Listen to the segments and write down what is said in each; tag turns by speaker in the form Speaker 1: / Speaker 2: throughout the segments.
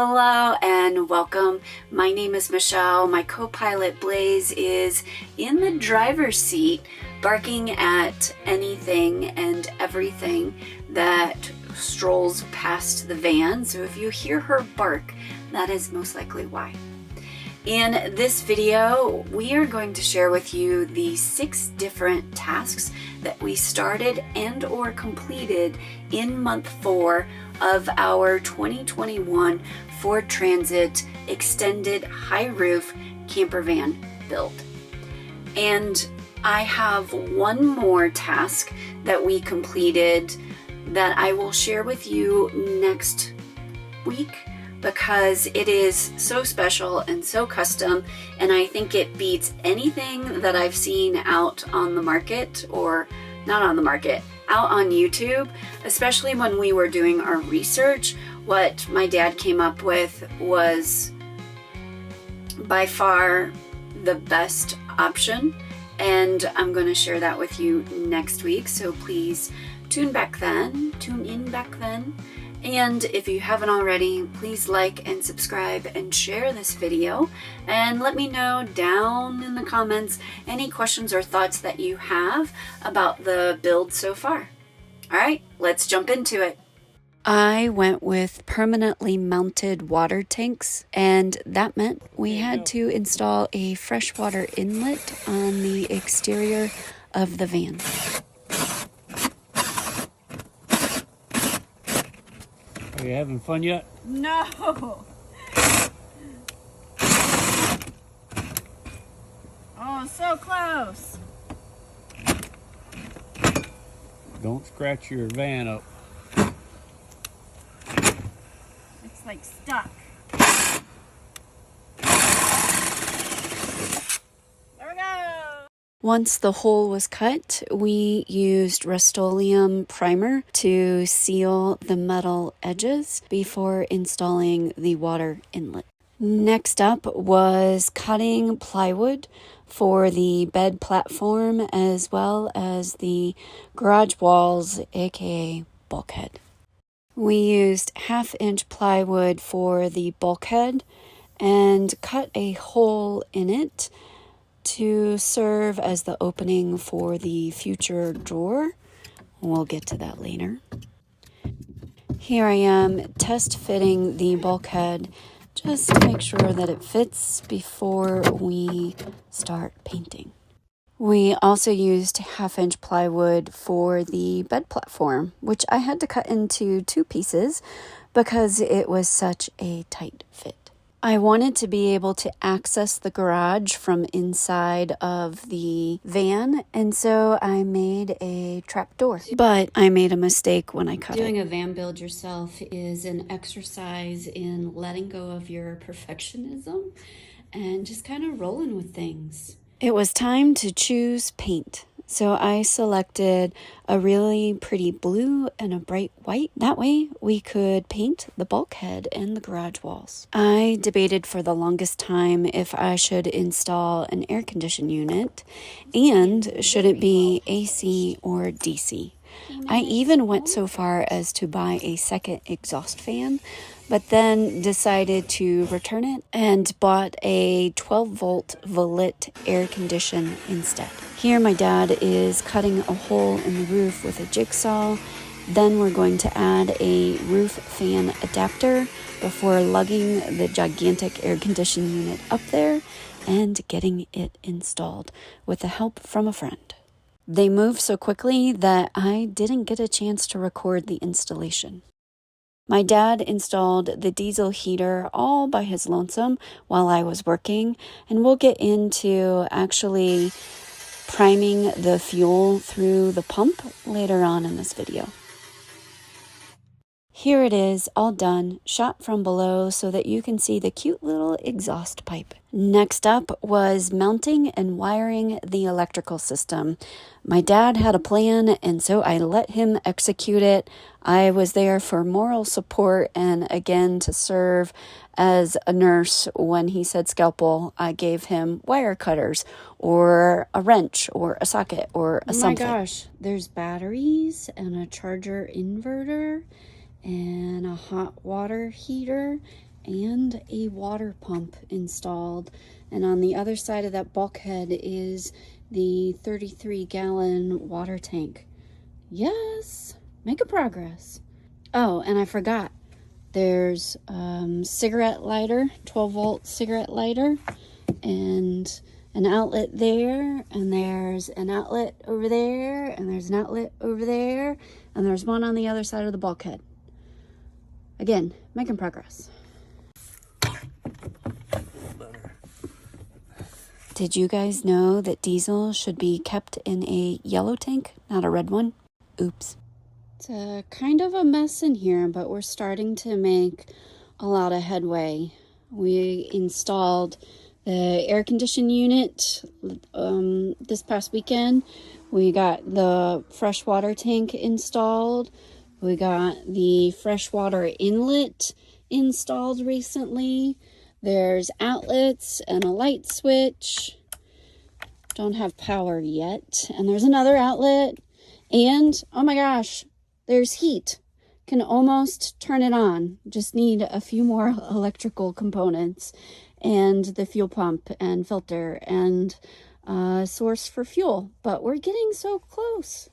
Speaker 1: Hello and welcome. My name is Michelle. My co-pilot Blaze is in the driver's seat, barking at anything and everything that strolls past the van. So if you hear her bark, that is most likely why. In this video, we are going to share with you the 6 different tasks that we started and or completed in month 4 of our 2021 Ford Transit extended high roof camper van build. And I have one more task that we completed that I will share with you next week, because it is so special and so custom, and I think it beats anything that I've seen out on the market, or not on the market, out on YouTube. Especially when we were doing our research, what my dad came up with was by far the best option, and I'm going to share that with you next week, so please tune in back then. And if you haven't already, please like and subscribe and share this video, and let me know down in the comments any questions or thoughts that you have about the build so far. All right, let's jump into it. I went with permanently mounted water tanks, and that meant we had to install a freshwater inlet on the exterior of the van.
Speaker 2: Are you having fun yet?
Speaker 3: No. Oh, so close.
Speaker 2: Don't scratch your van up.
Speaker 3: It's like stuck. There we go.
Speaker 1: Once the hole was cut, we used Rust-Oleum primer to seal the metal edges before installing the water inlet. Next up was cutting plywood for the bed platform as well as the garage walls, aka bulkhead. We used 1/2-inch plywood for the bulkhead and cut a hole in it to serve as the opening for the future drawer. We'll get to that later. Here I am test fitting the bulkhead just to make sure that it fits before we start painting. We also used 1/2-inch plywood for the bed platform, which I had to cut into 2 pieces because it was such a tight fit. I wanted to be able to access the garage from inside of the van, and so I made a trap door. But I made a mistake when I cut it. Doing a van build yourself is an exercise in letting go of your perfectionism and just kind of rolling with things. It was time to choose paint. So I selected a really pretty blue and a bright white. That way we could paint the bulkhead and the garage walls. I debated for the longest time if I should install an air conditioning unit and should it be AC or DC. I even went so far as to buy a second exhaust fan, but then decided to return it and bought a 12-volt Velit air conditioner instead. Here my dad is cutting a hole in the roof with a jigsaw. Then we're going to add a roof fan adapter before lugging the gigantic air conditioning unit up there and getting it installed with the help from a friend. They moved so quickly that I didn't get a chance to record the installation. My dad installed the diesel heater all by his lonesome while I was working, and we'll get into actually priming the fuel through the pump later on in this video. Here it is, all done, shot from below so that you can see the cute little exhaust pipe. Next up was mounting and wiring the electrical system. My dad had a plan, and so I let him execute it. I was there for moral support and again to serve as a nurse. When he said scalpel, I gave him wire cutters or a wrench or a socket or a something. Oh my gosh, there's batteries and a charger inverter and a hot water heater and a water pump installed. And on the other side of that bulkhead is the 33-gallon water tank. Yes, making progress. Oh, and I forgot. There's cigarette lighter, 12-volt cigarette lighter, and an outlet there, and there's an outlet over there, and there's an outlet over there, and there's one on the other side of the bulkhead. Again, making progress. Did you guys know that diesel should be kept in a yellow tank, not a red one? Oops. It's kind of a mess in here, but we're starting to make a lot of headway. We installed the air conditioning unit this past weekend. We got the freshwater tank installed. We got the freshwater inlet installed recently. There's outlets and a light switch. Don't have power yet. And there's another outlet. And, oh my gosh, there's heat. Can almost turn it on. Just need a few more electrical components. And the fuel pump and filter and source for fuel. But we're getting so close.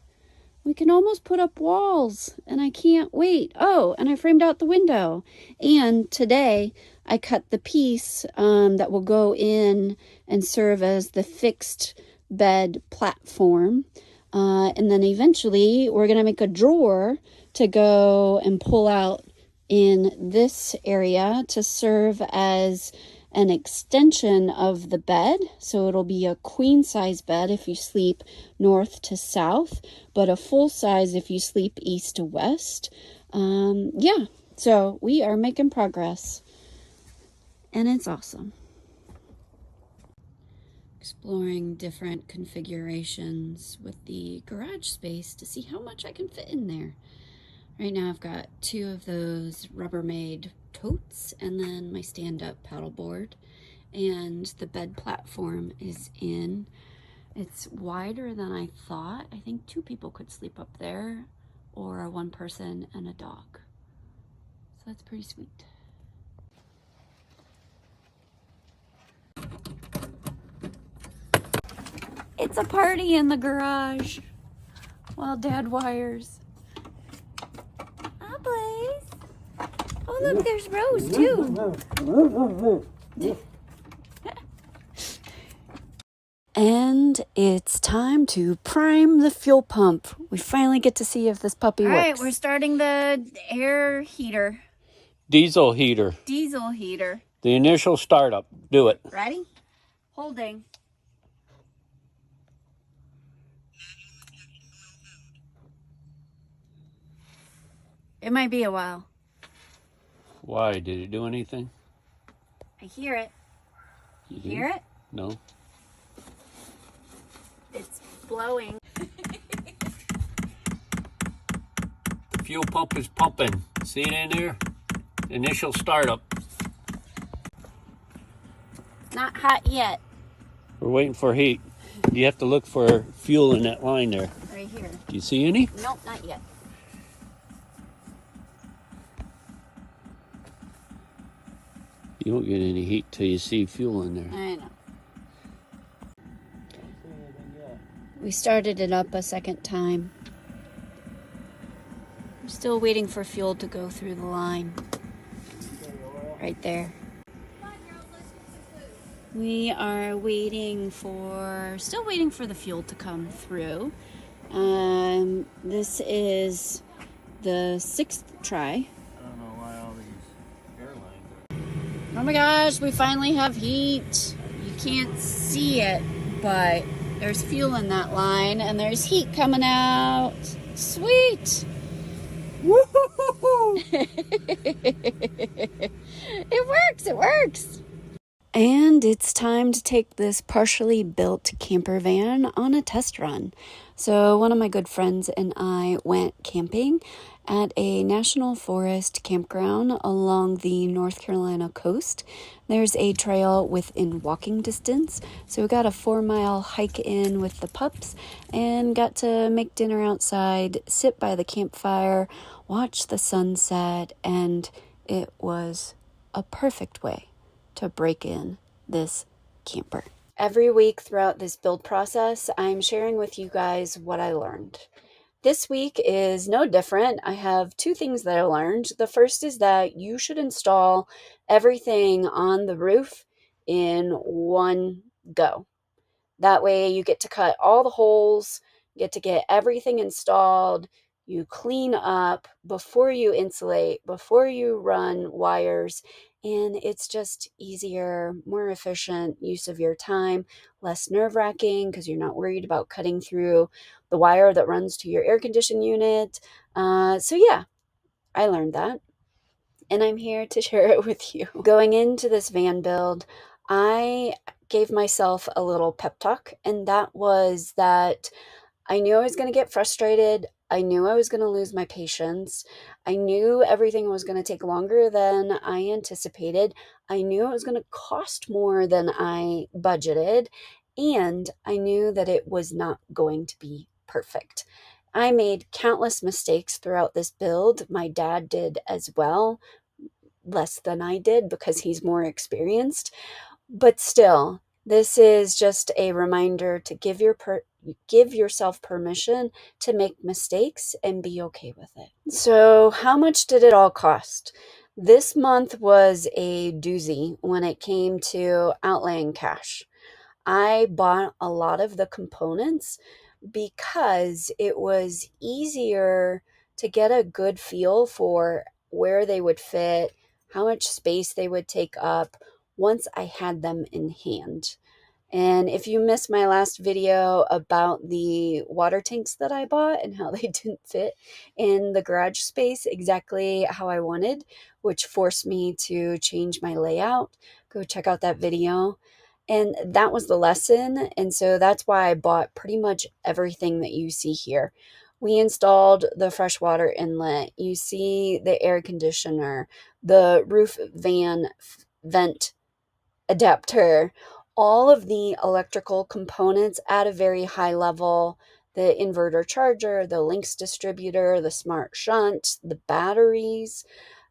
Speaker 1: We can almost put up walls, and I can't wait. Oh, and I framed out the window. And today I cut the piece that will go in and serve as the fixed bed platform. And then eventually we're going to make a drawer to go and pull out in this area to serve as an extension of the bed. So it'll be a queen size bed if you sleep north to south, but a full size if you sleep east to west. Yeah, so we are making progress, and it's awesome. Exploring different configurations with the garage space to see how much I can fit in there. Right now I've got 2 of those Rubbermaid totes and then my stand-up paddleboard, and the bed platform is in. It's wider than I thought. I think 2 people could sleep up there, or 1 person and a dog. So that's pretty sweet. It's a party in the garage while Dad wires. Oh, Blaze. Oh, look, there's Rose, too. And it's time to prime the fuel pump. We finally get to see if this puppy works.
Speaker 3: All right, we're starting the air heater.
Speaker 2: Diesel heater.
Speaker 3: Diesel heater.
Speaker 2: The initial startup. Do it.
Speaker 3: Ready? Holding. It might be a while.
Speaker 2: Why? Did it do anything?
Speaker 3: I hear it.
Speaker 2: You
Speaker 3: Hear it?
Speaker 2: No.
Speaker 3: It's blowing.
Speaker 2: The fuel pump is pumping. See it in there? Initial startup.
Speaker 3: Not hot yet.
Speaker 2: We're waiting for heat. You have to look for fuel in that line there.
Speaker 3: Right here.
Speaker 2: Do you see any?
Speaker 3: Nope, not yet.
Speaker 2: You won't get any heat till you see fuel in there.
Speaker 3: I know.
Speaker 1: We started it up a second time. I'm still waiting for fuel to go through the line. Right there. We are still waiting for the fuel to come through. This is the 6th try.
Speaker 2: I don't know why all these airlines
Speaker 1: Oh my gosh, we finally have heat. You can't see it, but there's fuel in that line and there's heat coming out. Sweet.
Speaker 2: Woo-hoo-hoo-hoo.
Speaker 1: It works. And it's time to take this partially built camper van on a test run. So one of my good friends and I went camping at a national forest campground along the North Carolina coast. There's a trail within walking distance. So we got a 4-mile hike in with the pups and got to make dinner outside, sit by the campfire, watch the sunset, and it was a perfect way to break in this camper. Every week throughout this build process, I'm sharing with you guys what I learned. This week is no different. I have two things that I learned. The first is that you should install everything on the roof in one go. That way you get to cut all the holes, get to get everything installed. You clean up before you insulate, before you run wires, and it's just easier, more efficient use of your time, less nerve-wracking because you're not worried about cutting through the wire that runs to your air conditioning unit. So yeah, I learned that, and I'm here to share it with you. Going into this van build, I gave myself a little pep talk, and that was that I knew I was going to get frustrated. I knew I was going to lose my patience. I knew everything was going to take longer than I anticipated. I knew it was going to cost more than I budgeted. And I knew that it was not going to be perfect. I made countless mistakes throughout this build. My dad did as well, less than I did because he's more experienced. But still, this is just a reminder to give yourself permission to make mistakes and be okay with it. So how much did it all cost? This month was a doozy when it came to outlaying cash. I bought a lot of the components because it was easier to get a good feel for where they would fit, how much space they would take up once I had them in hand. And if you missed my last video about the water tanks that I bought and how they didn't fit in the garage space exactly how I wanted, which forced me to change my layout, go check out that video. And that was the lesson. And so that's why I bought pretty much everything that you see here. We installed the freshwater inlet. You see the air conditioner, the roof vent adapter, all of the electrical components at a very high level, the inverter charger, the links distributor, the smart shunt, the batteries,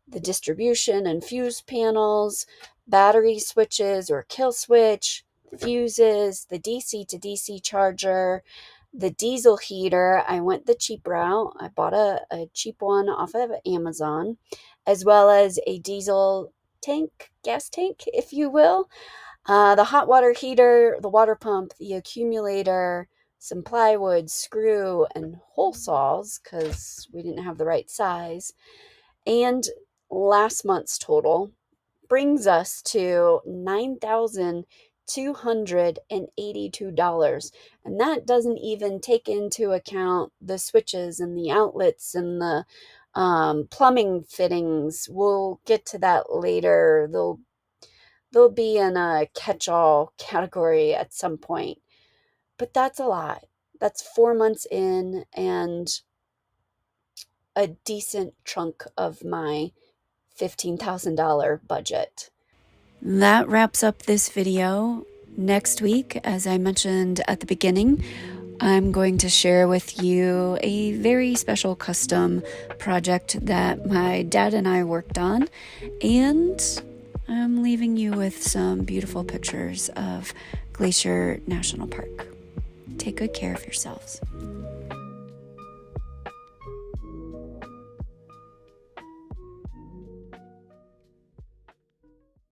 Speaker 1: the distribution and fuse panels, battery switches or kill switch, fuses, the DC to DC charger, the diesel heater. I went the cheap route. I bought a cheap one off of Amazon, as well as a diesel tank, gas tank, if you will. The hot water heater, the water pump, the accumulator, some plywood, screw, and hole saws because we didn't have the right size. And last month's total brings us to $9,282. And that doesn't even take into account the switches and the outlets and the plumbing fittings. We'll get to that later. They'll be in a catch-all category at some point. But that's a lot. That's 4 months in and a decent chunk of my $15,000 budget. That wraps up this video. Next week, as I mentioned at the beginning, I'm going to share with you a very special custom project that my dad and I worked on, and I'm leaving you with some beautiful pictures of Glacier National Park. Take good care of yourselves.